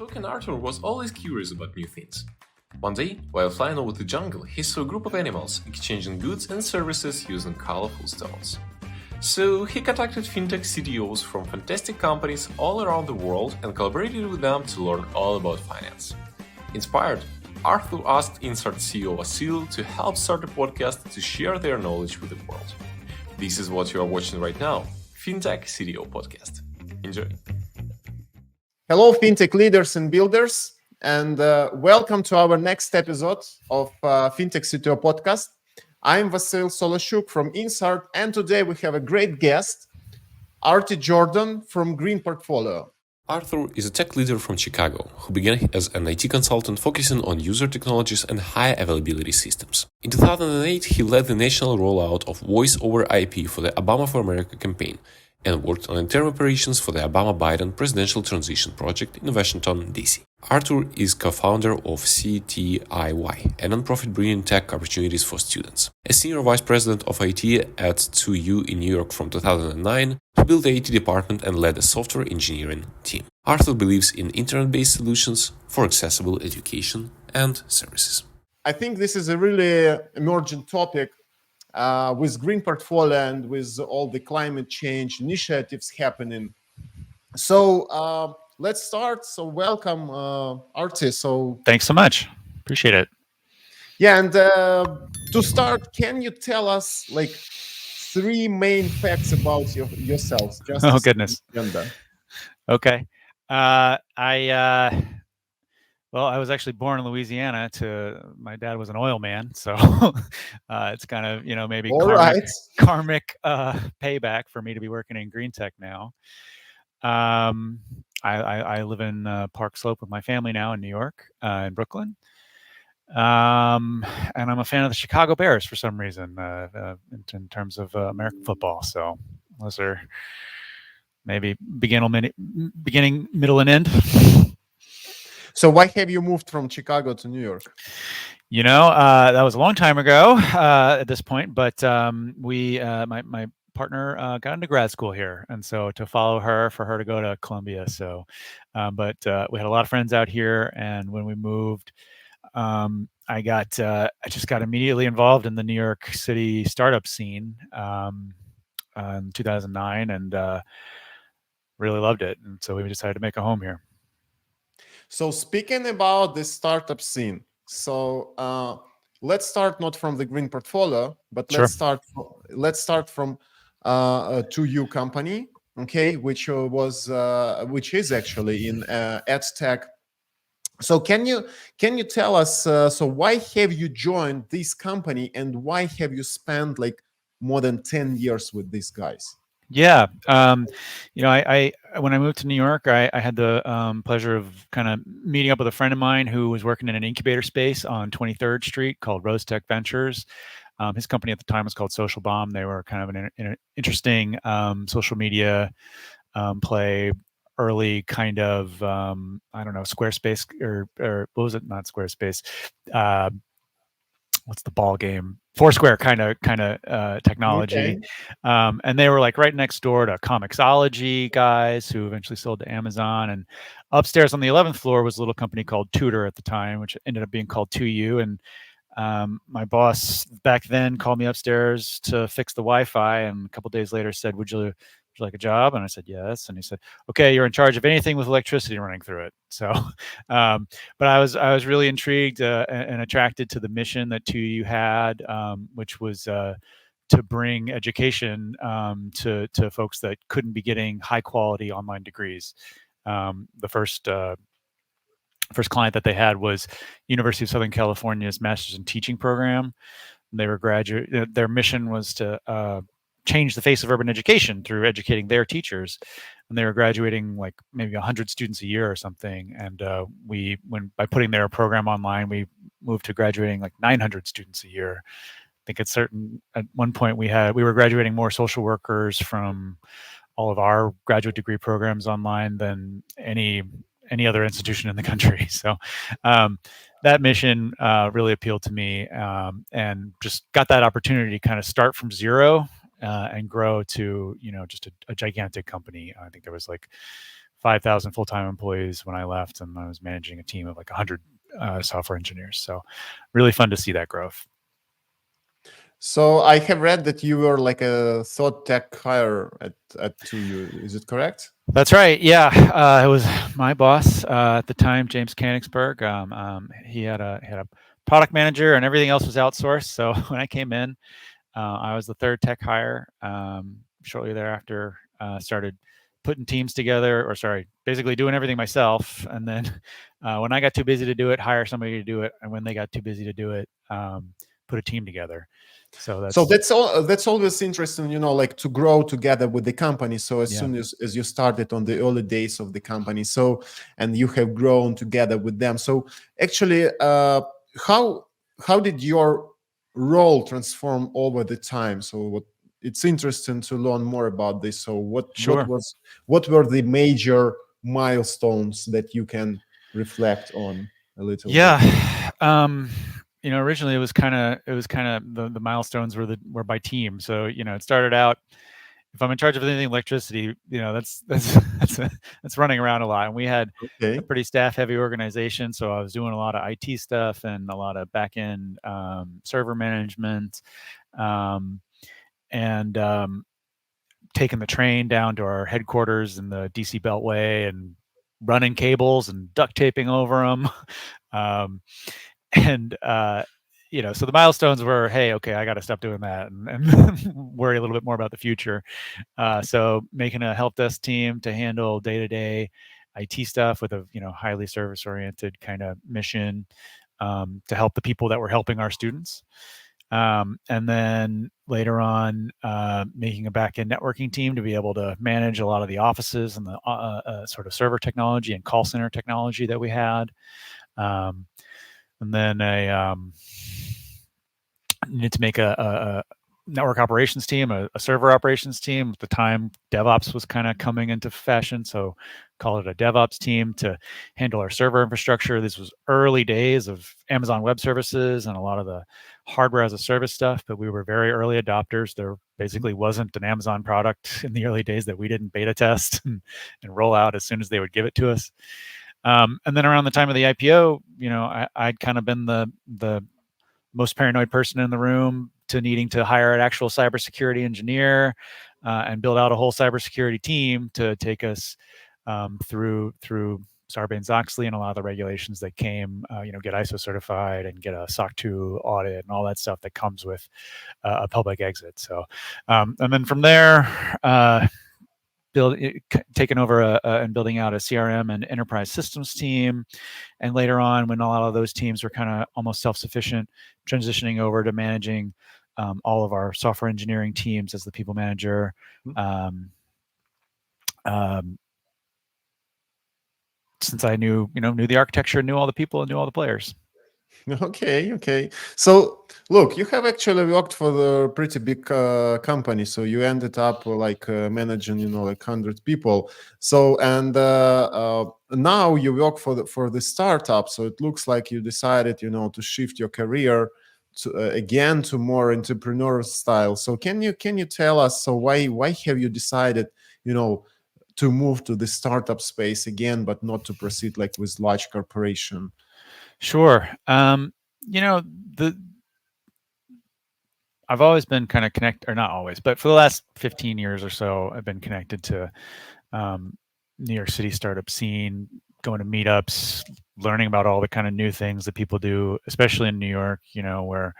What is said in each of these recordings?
Toucan Arthur was always curious about new things. One day, while flying over the jungle, he saw a group of animals exchanging goods and services using colorful stones. So he contacted Fintech CTOs from fantastic companies all around the world and collaborated with them to learn all about finance. Inspired, Arthur asked Insights CEO Vasil to help start a podcast to share their knowledge with the world. This is what you are watching right now, Fintech CTO Podcast. Enjoy. Hello, Fintech leaders and builders, and welcome to our next episode of Fintech CTO Podcast. I'm Vasil Solashuk from Insight, and today we have a great guest, Artie Jordan from GreenPortfolio. Arthur is a tech leader from Chicago who began as an IT consultant focusing on user technologies and high availability systems. In 2008, he led the national rollout of Voice over IP for the Obama for America campaign and worked on interim operations for the Obama-Biden presidential transition project in Washington, D.C. Arthur is co-founder of CTIY, a nonprofit bringing tech opportunities for students. As senior vice president of IT at 2U in New York from 2009, he built the IT department and led a software engineering team. Arthur believes in internet-based solutions for accessible education and services. I think this is a really emergent topic with GreenPortfolio and with all the climate change initiatives happening. So let's start. So welcome, Artie. Thanks so much. Appreciate it. Yeah, and to start, can you tell us like three main facts about yourself? Just oh goodness. Okay. I was actually born in Louisiana. My dad was an oil man, so it's kind of maybe karmic payback for me to be working in green tech now. I live in Park Slope with my family now in New York, in Brooklyn, and I'm a fan of the Chicago Bears for some reason in terms of American football. So those are maybe beginning, middle, and end. So why have you moved from Chicago to New York? That was a long time ago at this point, but my partner got into grad school here, and so to follow her, for her to go to Columbia. So, but we had a lot of friends out here, and when we moved, I just got immediately involved in the New York City startup scene in 2009, and really loved it. And so we decided to make a home here. So speaking about the startup scene, so let's start not from the GreenPortfolio, but Sure. let's start from a 2U company, okay, which is actually in ed tech. So can you tell us so why have you joined this company and why have you spent like more than 10 years with these guys? Yeah. I when I moved to New York, I had the pleasure of kind of meeting up with a friend of mine who was working in an incubator space on 23rd Street called Rose Tech Ventures. His company at the time was called Social Bomb. They were kind of an interesting social media play, early kind of, Squarespace or what was it? Not Squarespace. What's the ball game? Foursquare kind of technology. Okay. And they were like right next door to Comixology guys who eventually sold to Amazon. And upstairs on the 11th floor was a little company called Tutor at the time, which ended up being called 2U. And my boss back then called me upstairs to fix the Wi-Fi. And a couple of days later said, would you like a job? And I said, yes. And he said, okay, you're in charge of anything with electricity running through it. So, but I was really intrigued and attracted to the mission that 2U had, which was to bring education to folks that couldn't be getting high quality online degrees. The first client that they had was University of Southern California's Master's in Teaching program. They were their mission was to change the face of urban education through educating their teachers, and they were graduating like maybe 100 students a year or something. And by putting their program online, we moved to graduating like 900 students a year. I think at one point we were graduating more social workers from all of our graduate degree programs online than any other institution in the country. So that mission really appealed to me, and just got that opportunity to kind of start from zero and grow to just a gigantic company. I think there was like 5,000 full-time employees when I left, and I was managing a team of like 100 software engineers. So really fun to see that growth. So I have read that you were like a thought tech hire at 2U. Is it correct? That's right. Yeah, it was my boss at the time, James Kanigsberg. He had a product manager, and everything else was outsourced. So when I came in, I was the third tech hire. Shortly thereafter, started putting teams together, basically doing everything myself. And then when I got too busy to do it, hire somebody to do it. And when they got too busy to do it, put a team together. So that's always interesting, like to grow together with the company. So as soon as you started on the early days of the company, and you have grown together with them. So actually, how did your role transform over the time? So it's interesting to learn more about this. So what were the major milestones that you can reflect on a little bit? Originally it was kind of the milestones were by team. So it started out, if I'm in charge of anything electricity, that's running around a lot. And we had a pretty staff heavy organization, so I was doing a lot of IT stuff and a lot of back end server management, and taking the train down to our headquarters in the DC Beltway and running cables and duct taping over them. So the milestones were, hey, okay, I got to stop doing that and worry a little bit more about the future. So making a help desk team to handle day-to-day IT stuff with a highly service-oriented kind of mission to help the people that were helping our students. And then later on, making a back-end networking team to be able to manage a lot of the offices and the sort of server technology and call center technology that we had. And then I needed to make a network operations team, a server operations team. At the time, DevOps was kind of coming into fashion, so call it a DevOps team to handle our server infrastructure. This was early days of Amazon Web Services and a lot of the hardware as a service stuff, but we were very early adopters. There basically wasn't an Amazon product in the early days that we didn't beta test and roll out as soon as they would give it to us. And then around the time of the IPO, I'd kind of been the most paranoid person in the room to needing to hire an actual cybersecurity engineer and build out a whole cybersecurity team to take us through Sarbanes-Oxley and a lot of the regulations that came, get ISO certified and get a SOC 2 audit and all that stuff that comes with a public exit. So, and then from there, taking over and building out a CRM and enterprise systems team. And later on, when a lot of those teams were kind of almost self-sufficient, transitioning over to managing all of our software engineering teams as the people manager. Since I knew the architecture, knew all the people, and knew all the players. Okay. So look, you have actually worked for the pretty big company. So you ended up managing, like 100 people. So and now you work for the startup. So it looks like you decided, to shift your career to again to more entrepreneurial style. So can you tell us, so why have you decided, to move to the startup space again, but not to proceed like with large corporation? Sure. I've always been kind of connected, or not always, but for the last 15 years or so, I've been connected to New York City startup scene, going to meetups, learning about all the kind of new things that people do, especially in New York, where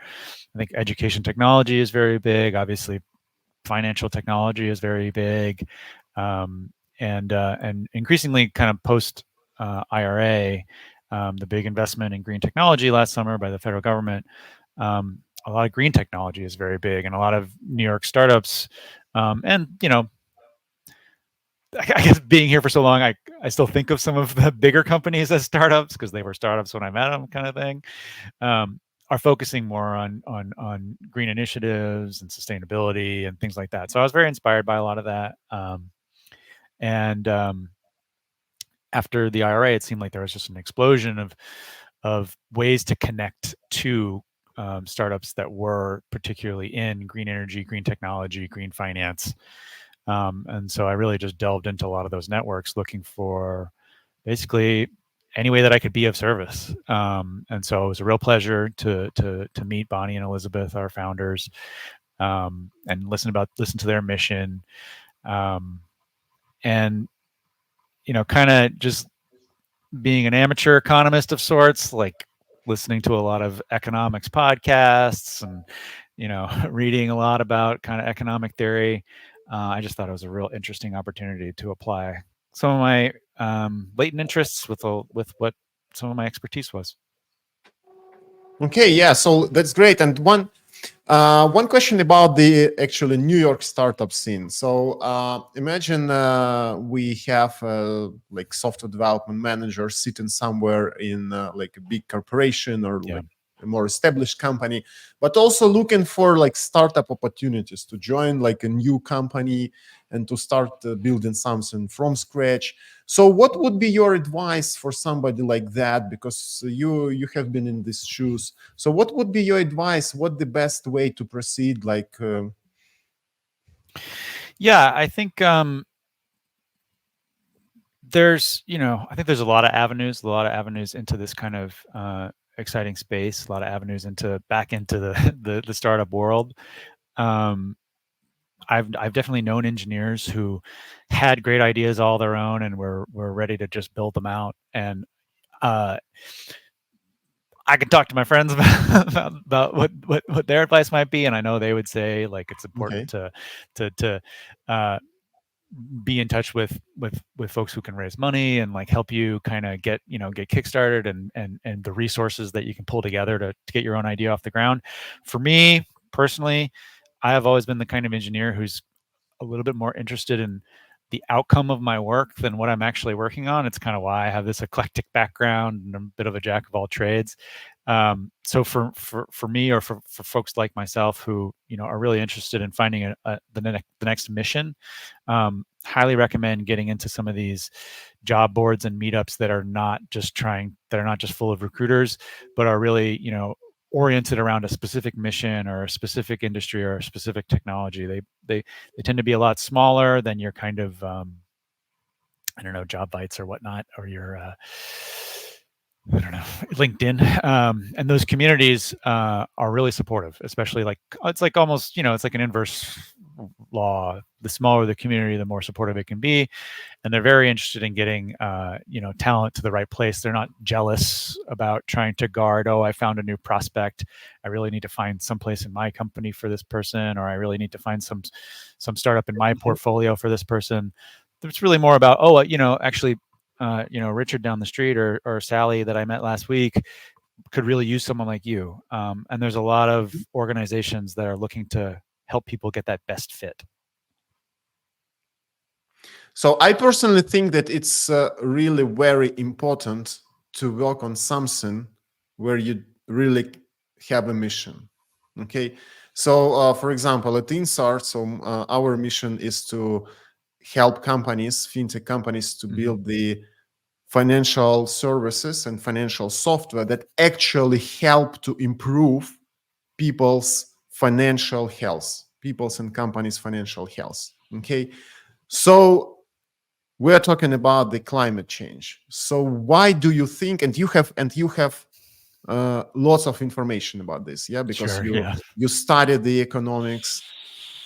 I think education technology is very big. Obviously, financial technology is very big. And increasingly kind of post IRA, the big investment in green technology last summer by the federal government, a lot of green technology is very big, and a lot of New York startups, and I guess being here for so long, I still think of some of the bigger companies as startups because they were startups when I met them, kind of thing, are focusing more on green initiatives and sustainability and things like that. So I was very inspired by a lot of that. And after the IRA, it seemed like there was just an explosion of ways to connect to startups that were particularly in green energy, green technology, green finance. And so I really just delved into a lot of those networks, looking for basically any way that I could be of service. And so it was a real pleasure to meet Bonnie and Elizabeth, our founders, and listen to their mission, and kind of just being an amateur economist of sorts, like listening to a lot of economics podcasts and reading a lot about kind of economic theory. I just thought it was a real interesting opportunity to apply some of my latent interests with what some of my expertise was. Okay, yeah, so that's great. And one question about the actually New York startup scene. So imagine we have like software development managers sitting somewhere in like a big corporation or Yeah. like a more established company, but also looking for like startup opportunities to join like a new company and to start building something from scratch. So what would be your advice for somebody like that? Because you have been in these shoes. So what would be your advice? What the best way to proceed? Like, Yeah, I think there's a lot of avenues into this kind of exciting space, a lot of avenues back into the startup world. I've definitely known engineers who had great ideas all their own and were ready to just build them out. And uh, I can talk to my friends about what their advice might be, and I know they would say like it's important okay. to be in touch with folks who can raise money and like help you kind of get kickstarted and the resources that you can pull together to get your own idea off the ground. For me personally, I have always been the kind of engineer who's a little bit more interested in the outcome of my work than what I'm actually working on. It's kind of why I have this eclectic background and I'm a bit of a jack of all trades. So for me, or for folks like myself who are really interested in finding the next mission, highly recommend getting into some of these job boards and meetups that are not just full of recruiters, but are really oriented around a specific mission or a specific industry or a specific technology. They tend to be a lot smaller than your kind of I don't know, job bites or whatnot, or your I don't know, LinkedIn. And those communities are really supportive, especially like it's like almost it's like an inverse law. The smaller the community, the more supportive it can be, and they're very interested in getting talent to the right place. They're not jealous about trying to guard, oh, I found a new prospect, I really need to find some place in my company for this person, or I really need to find some startup in my portfolio for this person. It's really more about, oh, actually Richard down the street or Sally that I met last week could really use someone like you. And there's a lot of organizations that are looking to help people get that best fit. So I personally think that it's really very important to work on something where you really have a mission. Okay. So for example, at Insart, our mission is to help companies, fintech companies, to build the financial services and financial software that actually help to improve people's financial health, people's and companies' financial health. Okay. So we're talking about the climate change. So why do you think, and you have lots of information about this, yeah, because Sure, yeah. you studied the economics.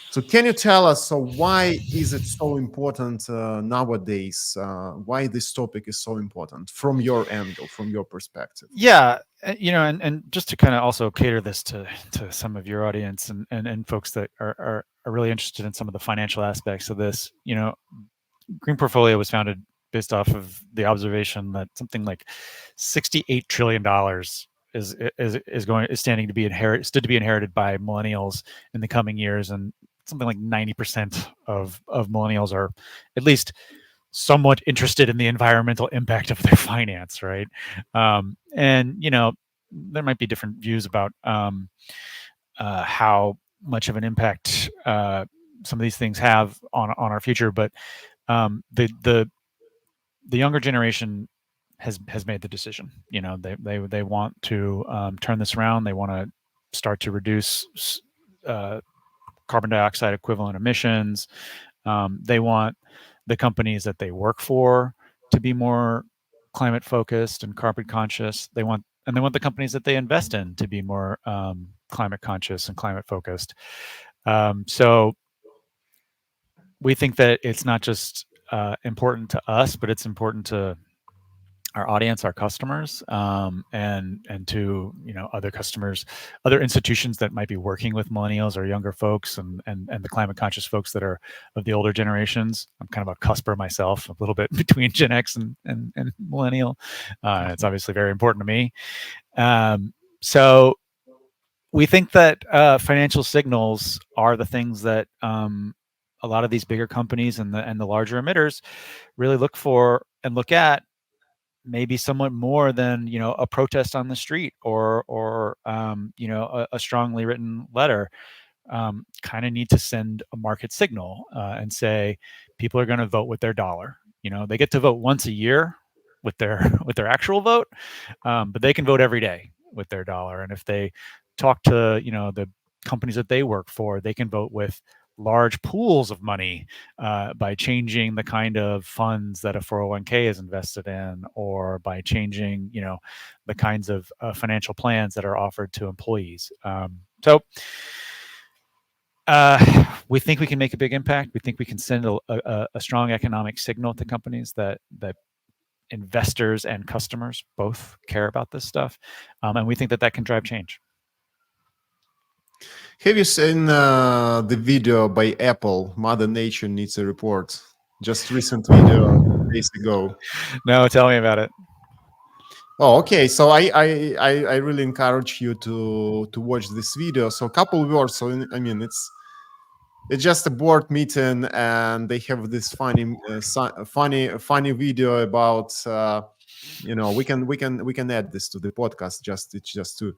So can you tell us, so why is it so important nowadays? Why this topic is so important from your angle, from your perspective? Yeah, and just to kind of also cater this to some of your audience and folks that are really interested in some of the financial aspects of this. GreenPortfolio was founded based off of the observation that something like $68 trillion is standing to be inherited by millennials in the coming years, and something like 90% of millennials are at least somewhat interested in the environmental impact of their finance, right? And there might be different views about how much of an impact some of these things have on our future, but the younger generation has made the decision. They want to turn this around. They want to start to reduce carbon dioxide equivalent emissions. They want the companies that they work for to be more climate focused and carbon conscious. They want the companies that they invest in to be more climate conscious and climate focused. So we think that it's not just important to us, but it's important to our audience, our customers, and to other customers, other institutions that might be working with millennials or younger folks, and the climate conscious folks that are of the older generations. I'm kind of a cusper myself, a little bit between Gen X and millennial. It's obviously very important to me. So we think that financial signals are the things that a lot of these bigger companies and the larger emitters really look for and look at, maybe somewhat more than a protest on the street or a strongly written letter. Kind of need to send a market signal and say people are going to vote with their dollar. They get to vote once a year with their actual vote, but they can vote every day with their dollar. And if they talk to the companies that they work for, they can vote with large pools of money by changing the kind of funds that a 401k is invested in, or by changing the kinds of financial plans that are offered to employees. So we think we can make a big impact. We think we can send a strong economic signal to companies that investors and customers both care about this stuff, and we think that can drive change. Have you seen the video by Apple, Mother Nature Needs a Report? Just recent video days ago. No, tell me about it. Oh, okay. So I really encourage you to watch this video. So a couple of words. So I mean, it's just a board meeting, and they have this funny video about we can add this to the podcast. It's just 2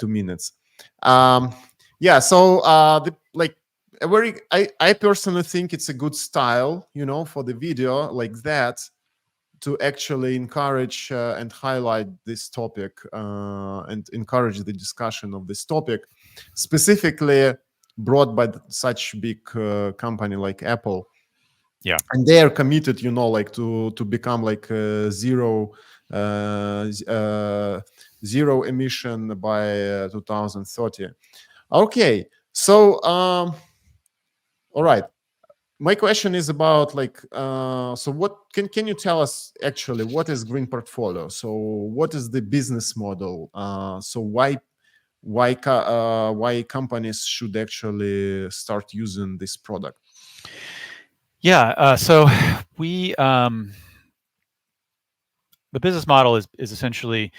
minutes. Yeah. So I personally think it's a good style, for the video like that, to actually encourage and highlight this topic and encourage the discussion of this topic, specifically brought by such big company like Apple. Yeah. And they are committed, to become like zero emission by 2030. Okay. So, all right. My question is about so what can you tell us actually what is GreenPortfolio? So what is the business model? So why companies should actually start using this product? Yeah. So we the business model is essentially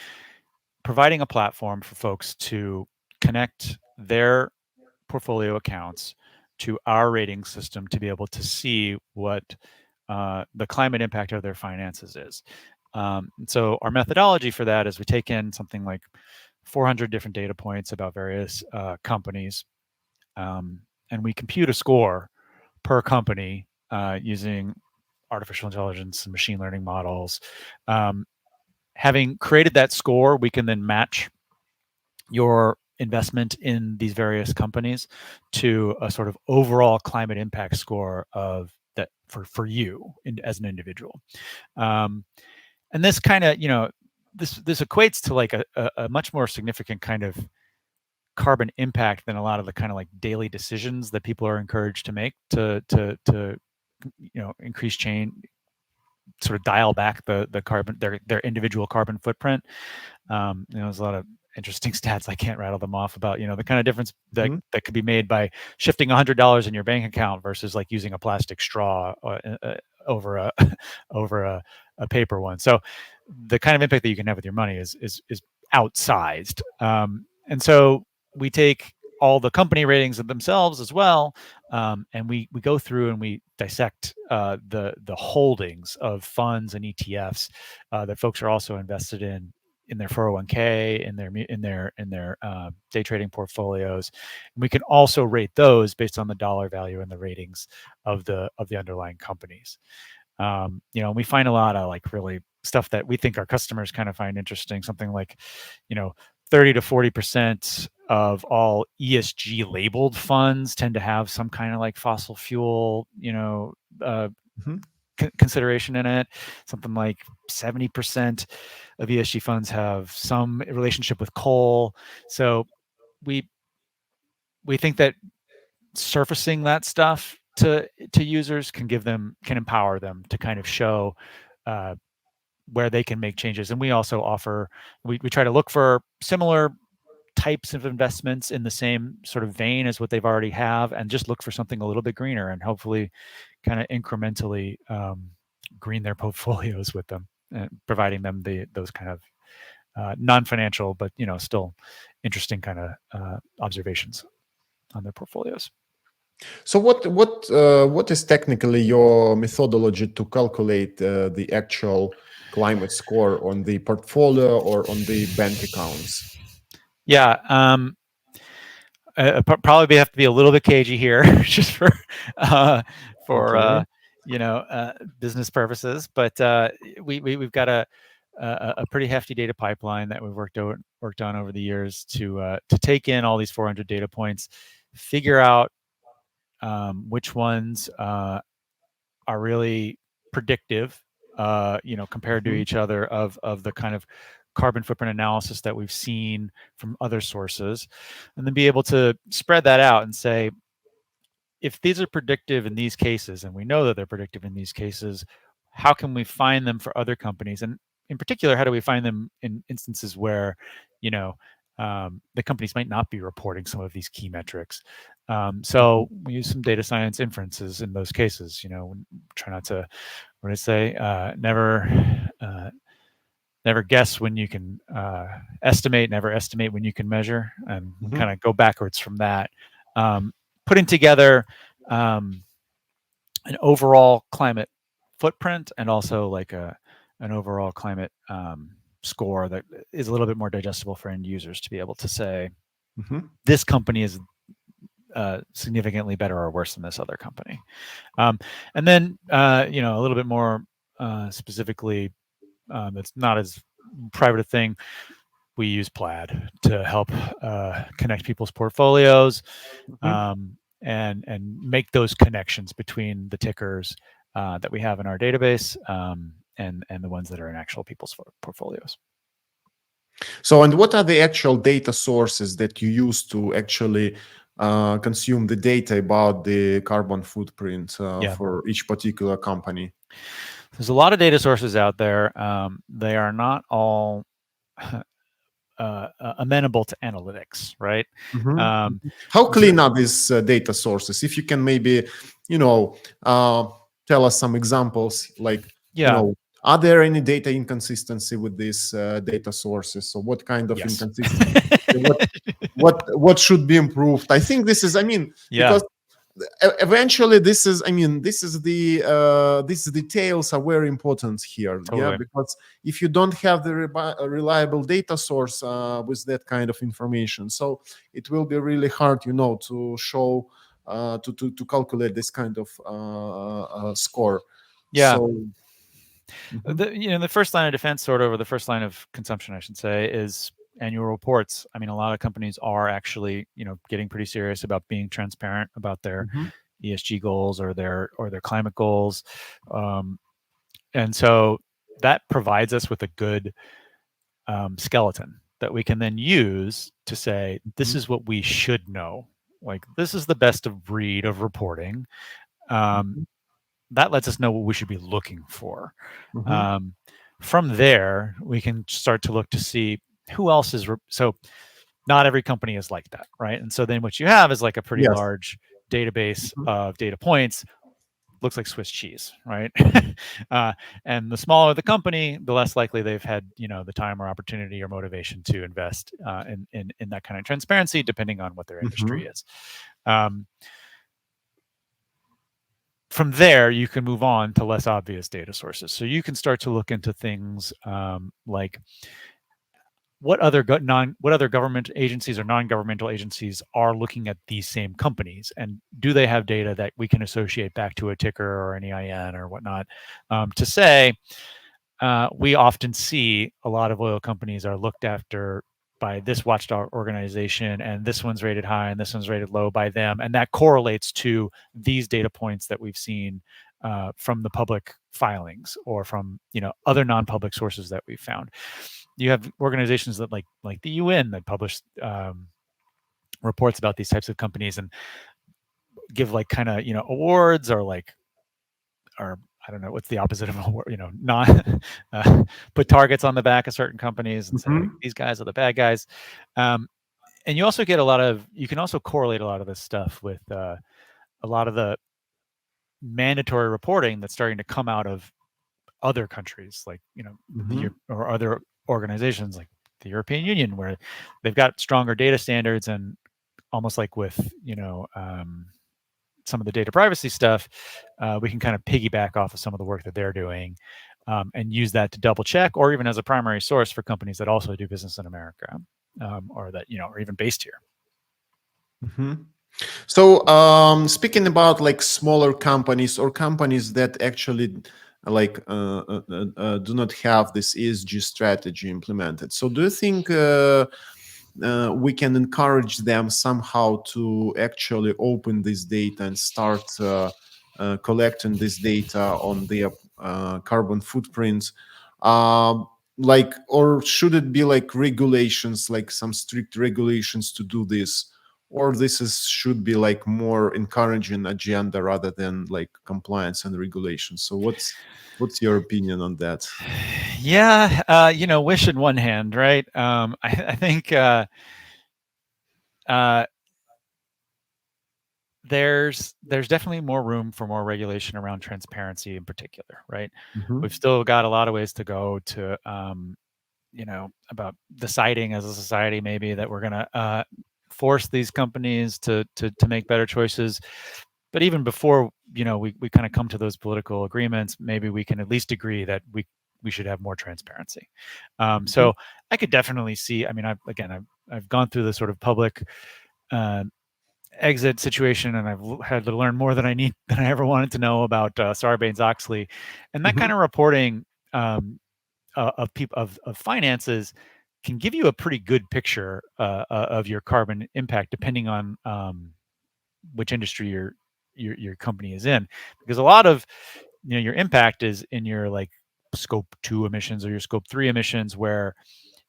providing a platform for folks to connect their portfolio accounts to our rating system to be able to see what the climate impact of their finances is. So our methodology for that is we take in something like 400 different data points about various companies, and we compute a score per company using artificial intelligence and machine learning models. Having created that score, we can then match your investment in these various companies to a sort of overall climate impact score of that for you as an individual. And this kind of, this equates to like a much more significant kind of carbon impact than a lot of the kind of like daily decisions that people are encouraged to make to increase change, sort of dial back the carbon, their individual carbon footprint. There's a lot of interesting stats. I can't rattle them off about the kind of difference that could be made by shifting $100 in your bank account versus like using a plastic straw over a paper one. So the kind of impact that you can have with your money is outsized. And so we take all the company ratings of themselves as well, and we go through and we dissect the holdings of funds and ETFs that folks are also invested in their 401k, in their day trading portfolios. And we can also rate those based on the dollar value and the ratings of the underlying companies. We find a lot of like really stuff that we think our customers kind of find interesting. Something like 30 to 40% of all ESG labeled funds tend to have some kind of like fossil fuel, consideration in it. Something like 70% of ESG funds have some relationship with coal. So we think that surfacing that stuff to users can empower them to kind of show where they can make changes. And we also offer, we try to look for similar types of investments in the same sort of vein as what they've already have, and just look for something a little bit greener, and hopefully kind of incrementally green their portfolios with them, and providing them those kind of non-financial but still interesting kind of observations on their portfolios. So what is technically your methodology to calculate the actual climate score on the portfolio or on the bank accounts? Yeah, probably have to be a little bit cagey here, just for Okay. business purposes. But we've got a pretty hefty data pipeline that we've worked on over the years to take in all these 400 data points, figure out which ones are really predictive, compared to each other of the kind of carbon footprint analysis that we've seen from other sources, and then be able to spread that out and say, if these are predictive in these cases, and we know that they're predictive in these cases, how can we find them for other companies? And in particular, how do we find them in instances where, the companies might not be reporting some of these key metrics? So we use some data science inferences in those cases. Try not to, what did I say? Never guess when you can estimate. Never estimate when you can measure, and kind of go backwards from that. Putting together an overall climate footprint, and also like an overall climate score that is a little bit more digestible for end users to be able to say, this company is significantly better or worse than this other company. And then a little bit more specifically, that's not as private a thing, we use Plaid to help connect people's portfolios, and make those connections between the tickers that we have in our database, and the ones that are in actual people's portfolios. So, and what are the actual data sources that you use to actually consume the data about the carbon footprint for each particular company? There's a lot of data sources out there. They are not all amenable to analytics, right? How clean are these data sources? If you can maybe, tell us some examples, like, are there any data inconsistency with these data sources? So what kind of inconsistency? what should be improved? I think this is, because eventually this is the these details are very important here. Totally. Because if you don't have the reliable data source with that kind of information, so it will be really hard to show to calculate this kind of score. So the first line of defense, or the first line of consumption, I should say, is annual reports. A lot of companies are actually, getting pretty serious about being transparent about their ESG goals or their climate goals, and so that provides us with a good skeleton that we can then use to say, this is what we should know. Like, this is the best of breed of reporting. That lets us know what we should be looking for. From there, we can start to look to see who else is. So not every company is like that, right? And so then what you have is like a pretty large database of data points. Looks like Swiss cheese, right? And the smaller the company, the less likely they've had, the time or opportunity or motivation to invest in that kind of transparency, depending on what their industry is. From there, you can move on to less obvious data sources. So you can start to look into things like what other government agencies or non-governmental agencies are looking at these same companies, and do they have data that we can associate back to a ticker or an EIN or whatnot, to say, we often see a lot of oil companies are looked after by this watchdog organization, and this one's rated high and this one's rated low by them, and that correlates to these data points that we've seen from the public filings or from other non-public sources that we've found. You have organizations that like the UN that publish reports about these types of companies and give like kind of awards or I don't know what's the opposite of a award, not put targets on the back of certain companies and say like, these guys are the bad guys. And you also get you can also correlate a lot of this stuff with a lot of the mandatory reporting that's starting to come out of other countries, like or other organizations like the European Union, where they've got stronger data standards, and almost like with some of the data privacy stuff, we can kind of piggyback off of some of the work that they're doing and use that to double check, or even as a primary source for companies that also do business in America, or that are even based here. So speaking about like smaller companies or companies that actually like do not have this ESG strategy implemented, so do you think we can encourage them somehow to actually open this data and start collecting this data on their carbon footprints? Like, or should it be like regulations, like some strict regulations to do this? Or should be like more encouraging agenda rather than like compliance and regulation? So what's your opinion on that? Yeah, wish in one hand, right? I think there's definitely more room for more regulation around transparency in particular, right? We've still got a lot of ways to go to about deciding as a society maybe that we're going to force these companies to make better choices. But even before we kind of come to those political agreements, maybe we can at least agree that we should have more transparency. So I could definitely see. I mean, I've gone through the sort of public exit situation, and I've had to learn more than I ever wanted to know about Sarbanes-Oxley, and that kind of reporting of finances can give you a pretty good picture of your carbon impact, depending on which industry your company is in, because a lot of your impact is in your like scope 2 emissions or your scope 3 emissions, where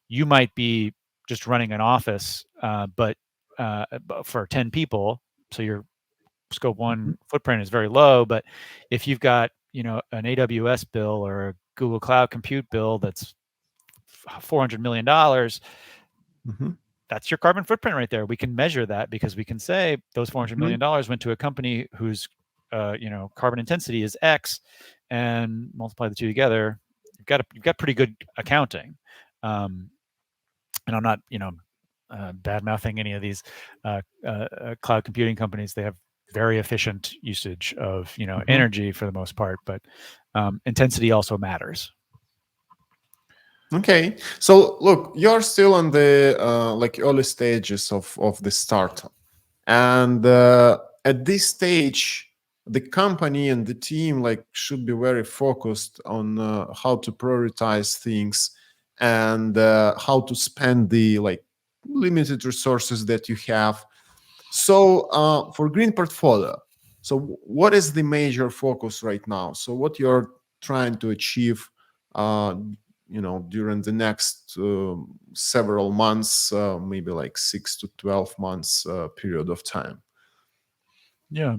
you might be just running an office, but for 10 people, so your scope 1 footprint is very low. But if you've got an AWS bill or a Google Cloud Compute bill that's $400 million, that's your carbon footprint right there. We can measure that because we can say those $400 million went to a company whose carbon intensity is X, and multiply the two together. You've got pretty good accounting. And I'm not bad mouthing any of these cloud computing companies. They have very efficient usage of energy for the most part, but intensity also matters. Okay, so look, you're still on the like early stages of the startup, and at this stage, the company and the team like should be very focused on how to prioritize things and how to spend the like limited resources that you have. So for GreenPortfolio, so what is the major focus right now? So what you're trying to achieve during the next several months, maybe like 6 to 12 months period of time? Yeah.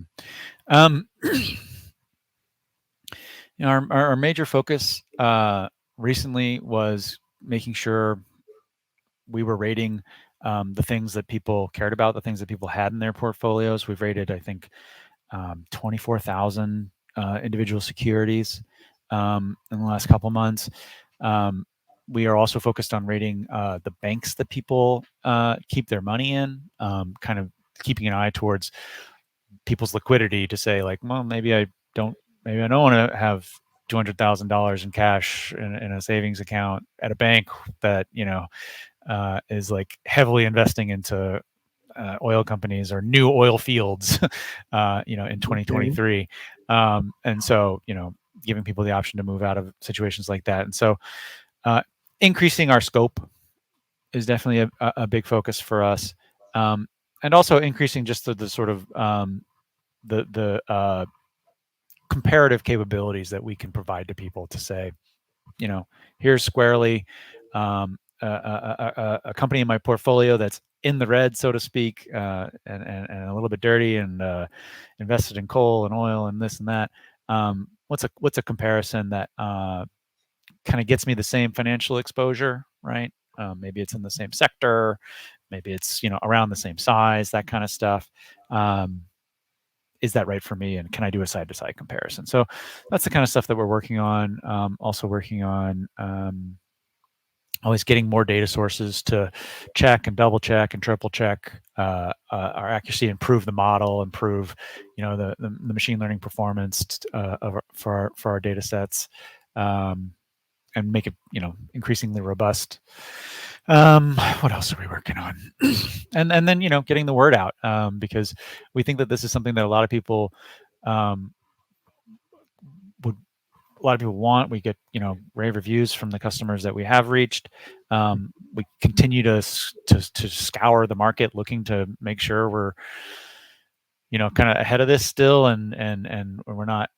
Our major focus recently was making sure we were rating the things that people cared about, the things that people had in their portfolios. We've rated, I think, 24,000 individual securities in the last couple months. We are also focused on rating the banks that people keep their money in, kind of keeping an eye towards people's liquidity to say like, well, maybe I don't want to have $200,000 in cash in a savings account at a bank that is like heavily investing into oil companies or new oil fields, in 2023. And so, giving people the option to move out of situations like that. And so increasing our scope is definitely a big focus for us, and also increasing just the sort of the comparative capabilities that we can provide to people to say, here's squarely a company in my portfolio that's in the red, so to speak, and a little bit dirty, and invested in coal and oil and this and that. What's a comparison that kind of gets me the same financial exposure, right? Maybe it's in the same sector, maybe it's around the same size, that kind of stuff. Is that right for me, and can I do a side-to-side comparison? So that's the kind of stuff that we're working on. Also working on always getting more data sources to check and double check and triple check our accuracy, improve the model, improve the machine learning performance for our data sets, and make it increasingly robust. What else are we working on? and then getting the word out, because we think that this is something that a lot of people want. We get rave reviews from the customers that we have reached. We continue to scour the market, looking to make sure we're kind of ahead of this still, and we're not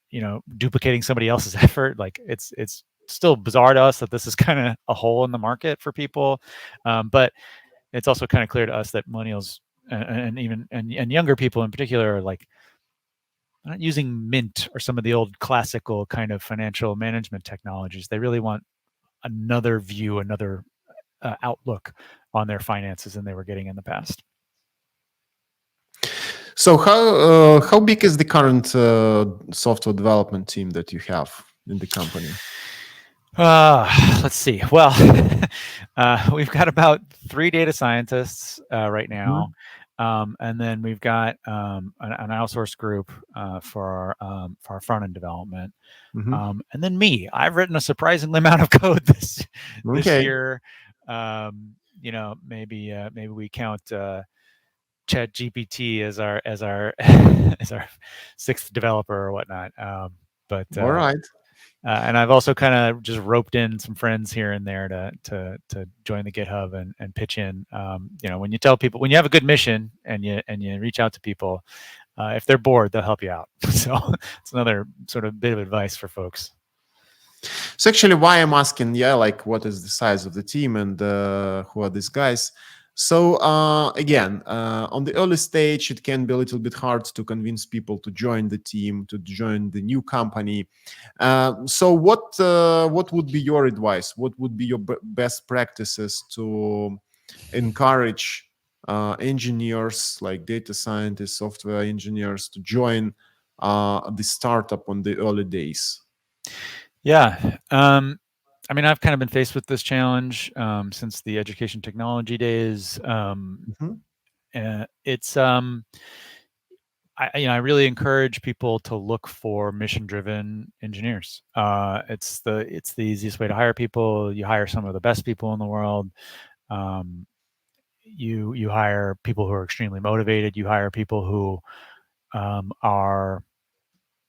duplicating somebody else's effort. Like it's still bizarre to us that this is kind of a hole in the market for people, but it's also kind of clear to us that millennials and even younger people in particular are like not using Mint or some of the old classical kind of financial management technologies. They really want another view, another outlook on their finances than they were getting in the past. So how big is the current software development team that you have in the company? Let's see. Well, we've got about 3 data scientists right now. And then we've got an outsourced group for our front end development, and then me. I've written a surprising amount of code this year. Maybe we count ChatGPT as our as our 6th developer or whatnot. But all right. And I've also kind of just roped in some friends here and there to join the GitHub and pitch in. When you tell people, when you have a good mission and you reach out to people, if they're bored, they'll help you out. So it's another sort of bit of advice for folks. So actually, why I'm asking, what is the size of the team and who are these guys? So again, on the early stage, it can be a little bit hard to convince people to join the team, to join the new company. So what would be your advice? What would be your best practices to encourage engineers like data scientists, software engineers to join the startup on the early days? Yeah. I've kind of been faced with this challenge since the education technology days. It's I really encourage people to look for mission-driven engineers. It's the easiest way to hire people. You hire some of the best people in the world. You hire people who are extremely motivated. You hire people who are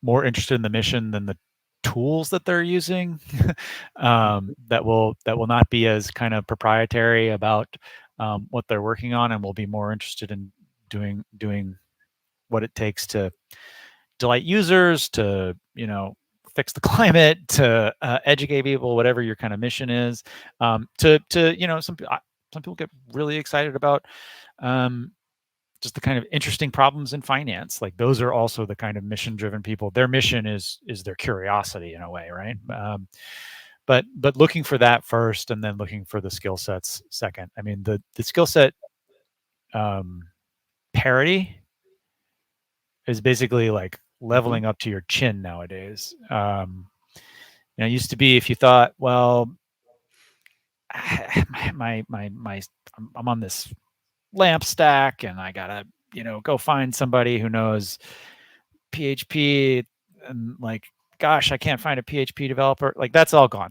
more interested in the mission than the tools that they're using. That will not be as kind of proprietary about what they're working on, and will be more interested in doing what it takes to delight users, to fix the climate, to educate people, whatever your kind of mission is. Some people get really excited about just the kind of interesting problems in finance. Like those are also the kind of mission-driven people. Their mission is their curiosity in a way, right? But looking for that first, and then looking for the skill sets second. I mean, the skill set parity is basically like leveling up to your chin nowadays. It used to be if you thought, well, I'm on this LAMP stack and I gotta go find somebody who knows PHP, and like, gosh, I can't find a PHP developer. Like that's all gone.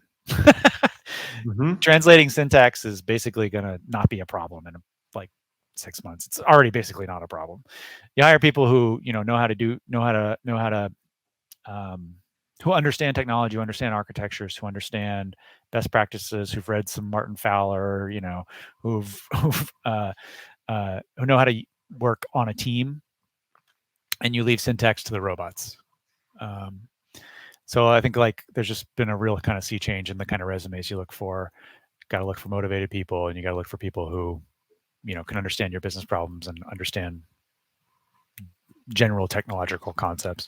Translating syntax is basically gonna not be a problem in like 6 months. It's already basically not a who who understand technology, who understand architectures, who understand best practices, who've read some Martin Fowler, who know how to work on a team, and you leave syntax to the robots. So I think like there's just been a real kind of sea change in the kind of resumes you look for. Got to look for motivated people, and you got to look for people who, can understand your business problems and understand general technological concepts.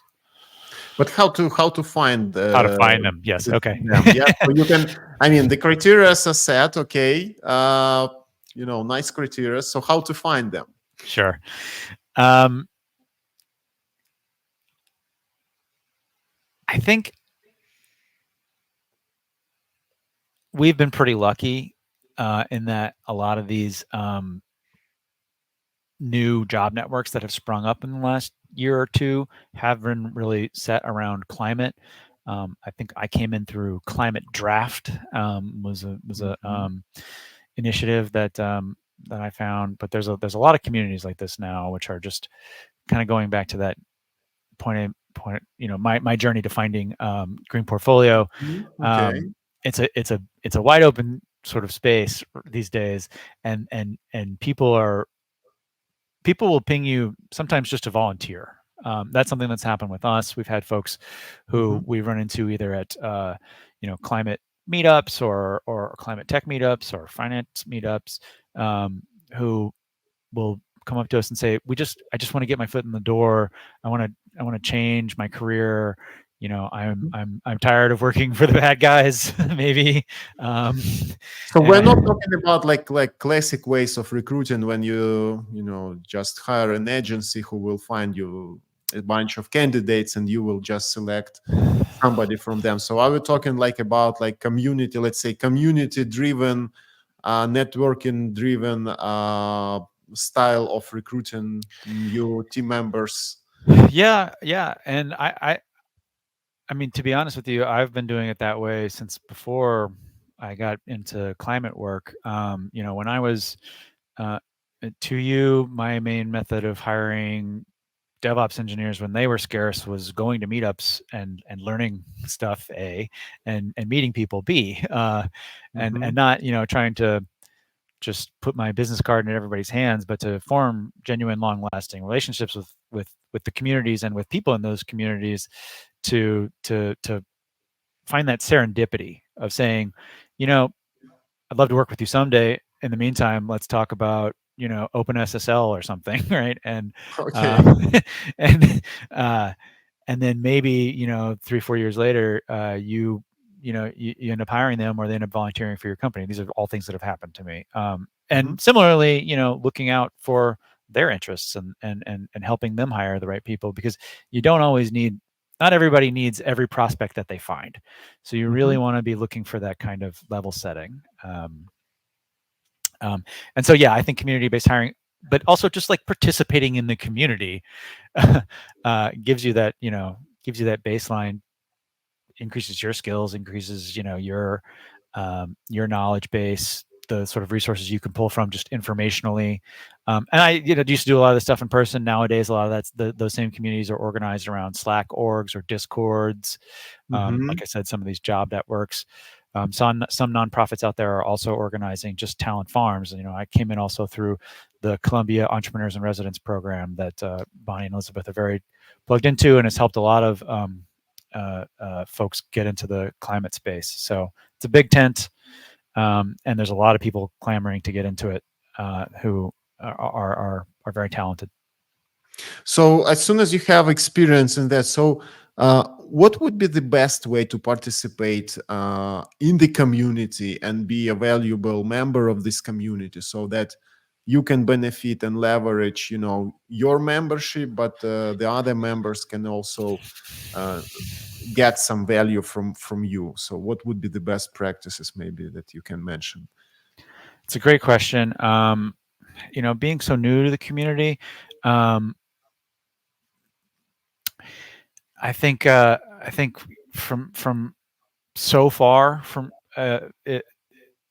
But how to find How to find them? Yes. Okay. them? Yeah, so you can. I mean, the criteria are set. Okay, nice criteria. So how to find them? Sure. I think we've been pretty lucky in that a lot of these new job networks that have sprung up in the last year or two have been really set around climate. I think I came in through Climate Draft, was a initiative that I found. But there's a lot of communities like this now, which are just kind of going back to that point. My journey to finding GreenPortfolio. Okay. It's a wide open sort of space these days, and people will ping you sometimes just to volunteer. That's something that's happened with us. We've had folks who we've run into either at climate meetups or climate tech meetups or finance meetups, who will come up to us and say, I just want to get my foot in the door. I want to change my career. I'm tired of working for the bad guys. Maybe. So we're not talking about like classic ways of recruiting when you just hire an agency who will find you a bunch of candidates and you will just select somebody from them. So are we talking like about like community, let's say community driven, networking driven style of recruiting your team members? Yeah, and I mean, to be honest with you, I've been doing it that way since before I got into climate work. When I was at 2U, my main method of hiring DevOps engineers when they were scarce was going to meetups and learning stuff, A, and meeting people, B, and not trying to just put my business card in everybody's hands, but to form genuine, long-lasting relationships with the communities and with people in those communities, to find that serendipity of saying, I'd love to work with you someday. In the meantime, let's talk about OpenSSL or something, right? And Okay. and and then maybe 3-4 years later, you end up hiring them, or they end up volunteering for your company. These are all things that have happened to me. And similarly, looking out for their interests and helping them hire the right people, because you don't always need. Not everybody needs every prospect that they find. So you really want to be looking for that kind of level setting. And so, yeah, I think community-based hiring, but also just like participating in the community, gives you that baseline, increases your skills, increases, your knowledge base, the sort of resources you can pull from just informationally. And I, used to do a lot of this stuff in person. Nowadays, a lot of those same communities are organized around Slack orgs or Discords. Like I said, some of these job networks. Some nonprofits out there are also organizing just talent farms. And, I came in also through the Columbia Entrepreneurs in Residence program that Bonnie and Elizabeth are very plugged into, and has helped a lot of folks get into the climate space. So it's a big tent, and there's a lot of people clamoring to get into it, who are very talented. So as soon as you have experience in that, so what would be the best way to participate in the community and be a valuable member of this community, so that you can benefit and leverage, your membership, but the other members can also get some value from you? So what would be the best practices maybe that you can mention? It's a great question. Being so new to the community, I think from so far from it,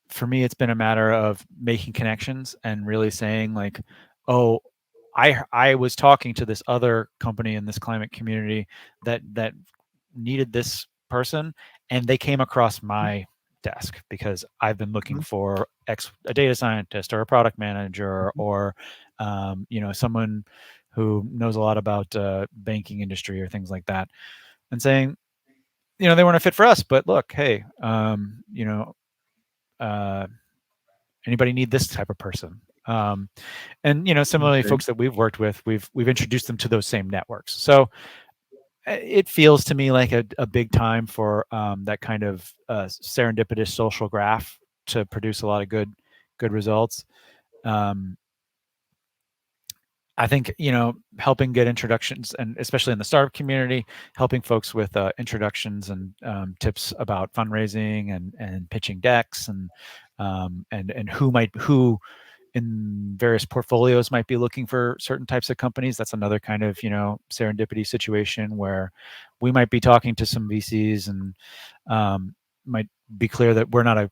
for me, it's been a matter of making connections and really saying like, oh, I was talking to this other company in this climate community that needed this person, and they came across my desk because I've been looking for a data scientist or a product manager or someone who knows a lot about banking industry or things like that, and saying, they weren't a fit for us, but look, hey, anybody need this type of person? And similarly, Okay. folks that we've worked with, we've introduced them to those same networks. So it feels to me like a big time for that kind of serendipitous social graph to produce a lot of good results. I think helping get introductions, and especially in the startup community, helping folks with introductions and tips about fundraising and pitching decks and who in various portfolios might be looking for certain types of companies. That's another kind of serendipity situation where we might be talking to some VCs and might be clear that we're not a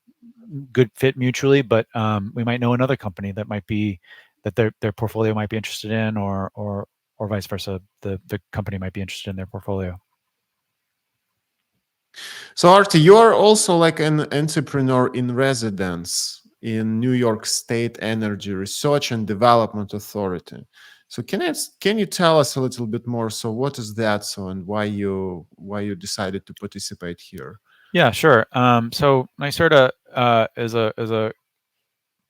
good fit mutually, but we might know another company that might be that their portfolio might be interested in, or vice versa. The company might be interested in their portfolio. So Artie, you are also like an entrepreneur in residence in New York State Energy Research and Development Authority. So can you tell us a little bit more? So what is that? So and why you decided to participate here? Yeah, sure. So NYSERDA is a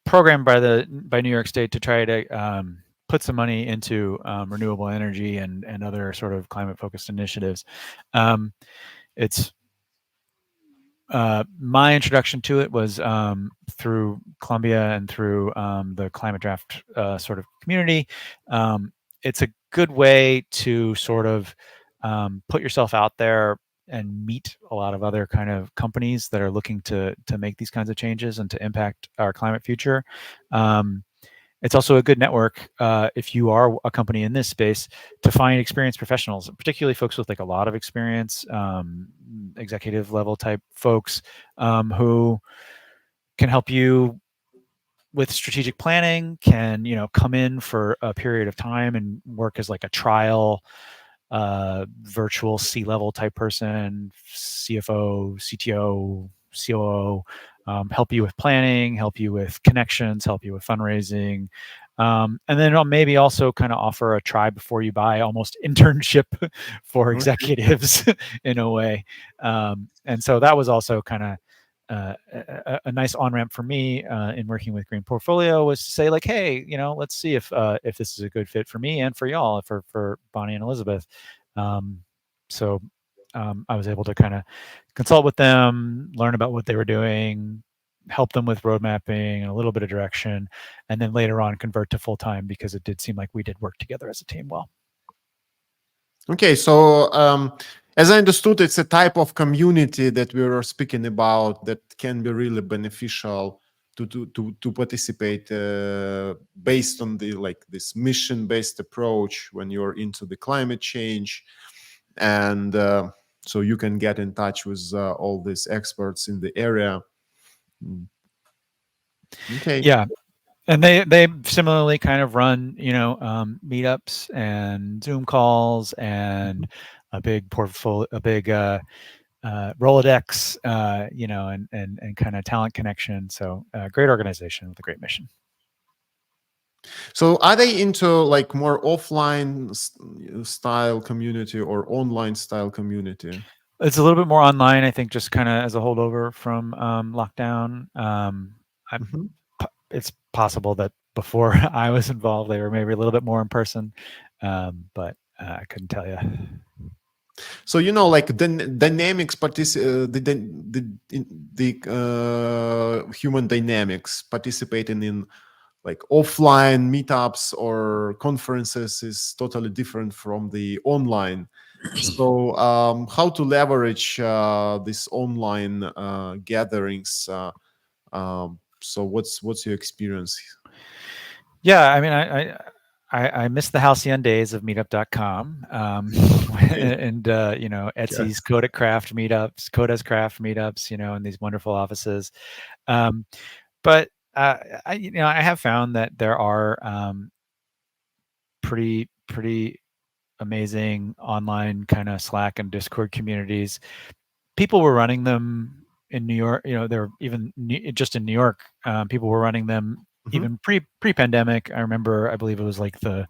program by New York State to try to put some money into renewable energy and other sort of climate focused initiatives. It's my introduction to it was through Columbia and through the climate draft sort of community. It's a good way to sort of put yourself out there and meet a lot of other kind of companies that are looking to make these kinds of changes and to impact our climate future. It's also a good network if you are a company in this space to find experienced professionals, particularly folks with like a lot of experience, executive level type folks who can help you with strategic planning, can come in for a period of time and work as like a trial virtual C-level type person, CFO, CTO, COO, help you with planning, help you with connections, help you with fundraising. And then maybe also kind of offer a try before you buy, almost internship for executives in a way. And so that was also kind of a nice on-ramp for me in working with GreenPortfolio, was to say like, hey, let's see if this is a good fit for me and for y'all, for Bonnie and Elizabeth. So I was able to kind of consult with them, learn about what they were doing, help them with road mapping and a little bit of direction, and then later on convert to full-time because it did seem like we did work together as a team well. Okay, so as I understood, it's a type of community that we were speaking about that can be really beneficial to participate based on this mission-based approach when you're into the climate change, and so you can get in touch with all these experts in the area. Okay. Yeah. And they similarly kind of run, meetups and Zoom calls and a big portfolio, a big Rolodex, and kind of talent connection. So great organization with a great mission. So are they into like more offline style community or online style community? It's a little bit more online, I think, just kind of as a holdover from lockdown. It's possible that before I was involved, they were maybe a little bit more in person, but I couldn't tell you. So like the dynamics, human dynamics participating in like offline meetups or conferences is totally different from the online. So how to leverage these online gatherings? So what's your experience? Yeah, I mean, I miss the halcyon days of meetup.com and Etsy's Yes. Coda Craft meetups, Coda's Craft meetups, in these wonderful offices. But I have found that there are pretty amazing online kind of Slack and Discord communities people were running them in New York. They're even just in New York. People were running them Mhm. even pre-pandemic. I remember, I believe it was like the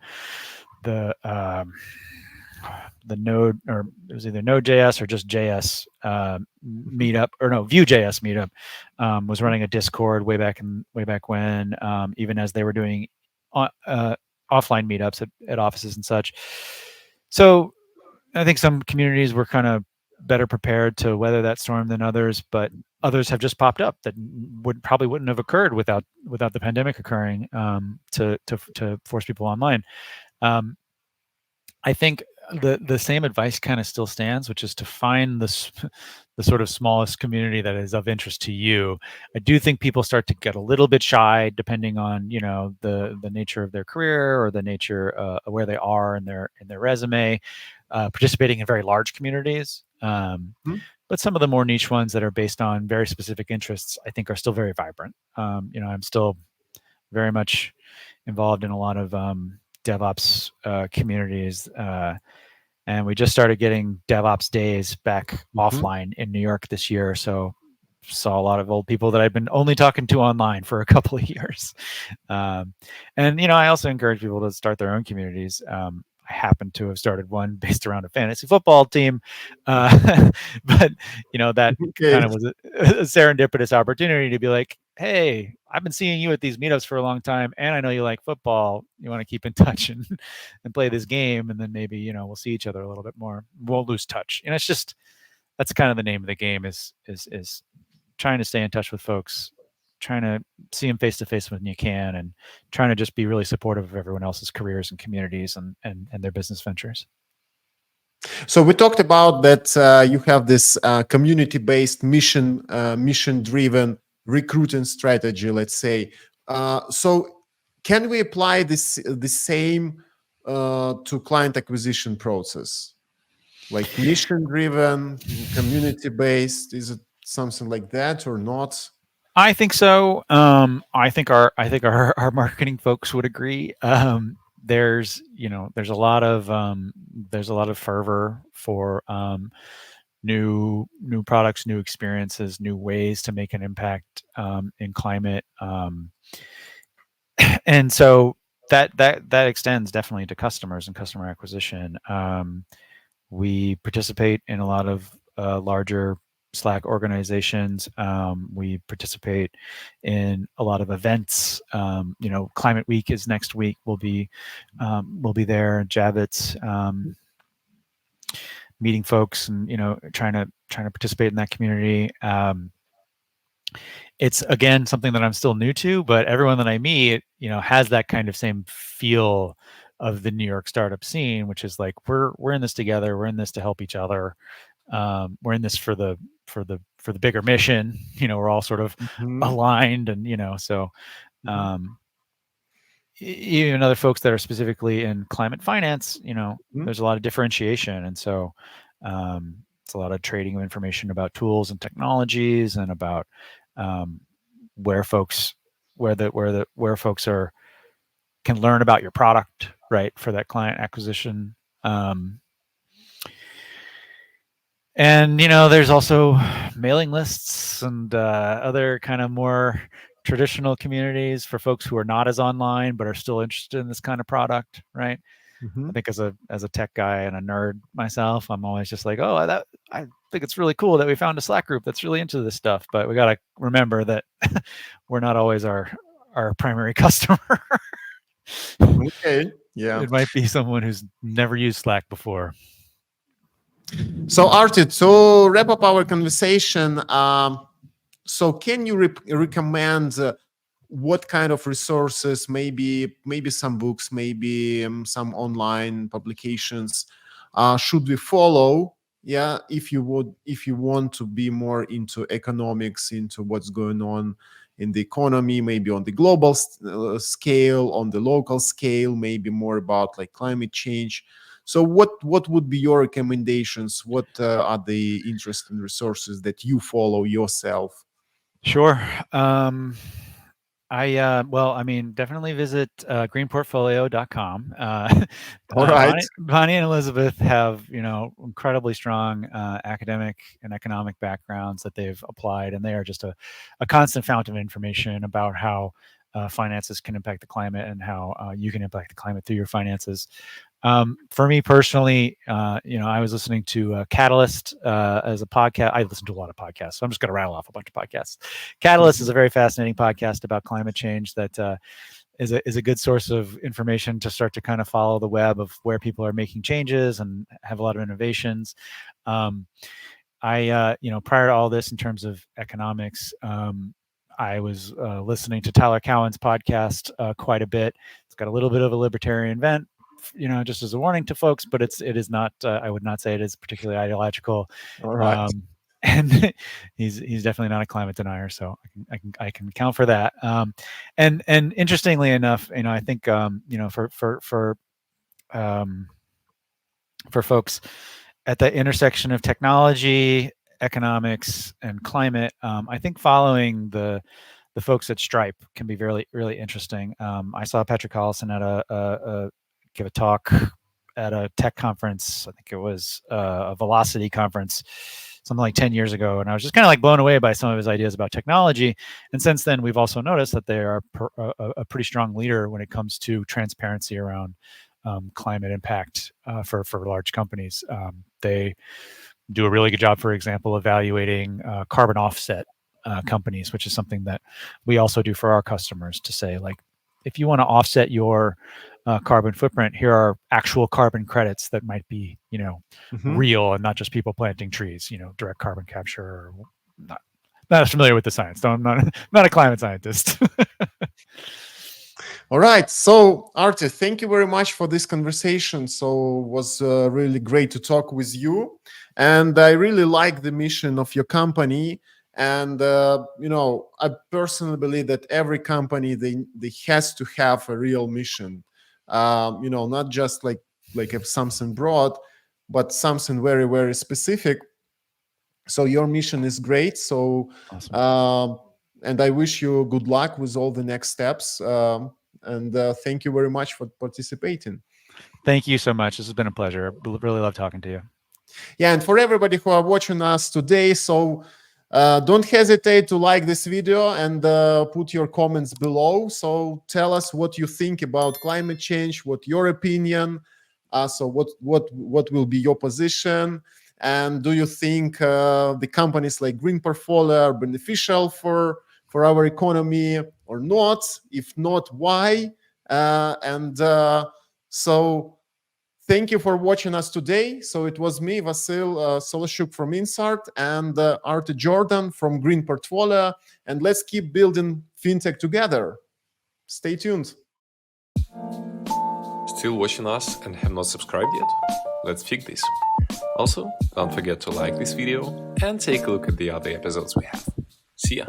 Node, or it was either Node.js or just JS Mhm. meetup, or no, Vue.js meetup, was running a Discord way back when, even as they were doing offline meetups at offices and such. So I think some communities were kind of better prepared to weather that storm than others, but others have just popped up that wouldn't have occurred without the pandemic occurring, to force people online. Um, I think the same advice kind of still stands, which is to find the sort of smallest community that is of interest to you. I do think people start to get a little bit shy, depending on the nature of their career, or the nature of where they are in their resume, participating in very large communities. Mhm. But some of the more niche ones that are based on very specific interests, I think, are still very vibrant. I'm still very much involved in a lot of DevOps communities. And we just started getting DevOps days back Mhm. offline in New York this year. So saw a lot of old people that I've been only talking to online for a couple of years. Um, and I also encourage people to start their own communities. I happen to have started one based around a fantasy football team, but that Okay. kind of was a serendipitous opportunity to be like, "Hey, I've been seeing you at these meetups for a long time, and I know you like football. You want to keep in touch and play this game, and then maybe we'll see each other a little bit more. We'll lose touch." It's just, that's kind of the name of the game, is trying to stay in touch with folks, trying to see them face to face when you can, and trying to just be really supportive of everyone else's careers and communities, and their business ventures. So we talked about that you have this community-based mission-driven recruiting strategy, let's say. So can we apply the same to client acquisition process, like mission-driven, community-based? Is it something like that or not? I think so. I think our marketing folks would agree. There's a lot of fervor for new products, new experiences, new ways to make an impact in climate. And so that extends definitely to customers and customer acquisition. We participate in a lot of larger Slack organizations. We participate in a lot of events. Climate Week is next week. We'll be there. Javits, meeting folks, and trying to participate in that community. It's, again, something that I'm still new to, but everyone that I meet, has that kind of same feel of the New York startup scene, which is like, we're in this together. We're in this to help each other. We're in this for the bigger mission. We're all sort of Mhm. aligned, and so Mhm. um, even other folks that are specifically in climate finance, Mhm. there's a lot of differentiation, and so it's a lot of trading of information about tools and technologies, and about um, where folks where folks can learn about your product, right, for that client acquisition. Um, and there's also mailing lists and other kind of more traditional communities for folks who are not as online but are still interested in this kind of product, right? I Mhm. think as a tech guy and a nerd myself, I'm always just like, oh, I think it's really cool that we found a Slack group that's really into this stuff. But we got to remember that we're not always our primary customer. Okay. Yeah. It might be someone who's never used Slack before. So, Artie, to wrap up our conversation, so can you recommend what kind of resources, maybe some books, maybe some online publications, should we follow? Yeah, if you want to be more into economics, into what's going on in the economy, maybe on the global scale, on the local scale, maybe more about like climate change. So what would be your recommendations? What are the interesting resources that you follow yourself? Sure. Um, Definitely visit greenportfolio.com. All right. Bonnie and Elizabeth have, incredibly strong academic and economic backgrounds that they've applied, and they are just a constant fountain of information about how finances can impact the climate and how you can impact the climate through your finances. For me personally, I was listening to Catalyst as a podcast. I listen to a lot of podcasts, so I'm just going to rattle off a bunch of podcasts. Catalyst is a very fascinating podcast about climate change that is a good source of information to start to kind of follow the web of where people are making changes and have a lot of innovations. Prior to all this, in terms of economics, I was listening to Tyler Cowen's podcast quite a bit. It's got a little bit of a libertarian bent, just as a warning to folks, but it is not. I would not say it is particularly ideological. All right. And he's definitely not a climate denier, so I can count for that. And interestingly enough, I think for folks at the intersection of technology, economics, and climate, I think following the folks at Stripe can be really, really interesting. I saw Patrick Collison at give a talk at a tech conference. I think it was a Velocity conference, something like 10 years ago. And I was just kind of like blown away by some of his ideas about technology. And since then, we've also noticed that they are a pretty strong leader when it comes to transparency around climate impact for large companies. They do a really good job, for example, evaluating carbon offset companies, which is something that we also do for our customers to say, like, if you want to offset your carbon footprint, here are actual carbon credits that might be, real and not just people planting trees, direct carbon capture. Or not as familiar with the science. I'm not a climate scientist. All right. So, Artie, thank you very much for this conversation. So, it was really great to talk with you. And I really like the mission of your company. And, I personally believe that every company, they has to have a real mission. Not just like if something broad, but something very, very specific. So your mission is great. So, Awesome. And I wish you good luck with all the next steps. And thank you very much for participating. Thank you so much. This has been a pleasure. I really love talking to you. Yeah, and for everybody who are watching us today, so don't hesitate to like this video and put your comments below. So tell us what you think about climate change, what your opinion. So what will be your position? And do you think the companies like GreenPortfolio are beneficial for our economy or not? If not, why? So thank you for watching us today. So it was me, Vasil Soloshuk from Insight, and Artie Jordan from GreenPortfolio. And let's keep building fintech together. Stay tuned. Still watching us and have not subscribed yet? Let's fix this. Also, don't forget to like this video and take a look at the other episodes we have. See ya!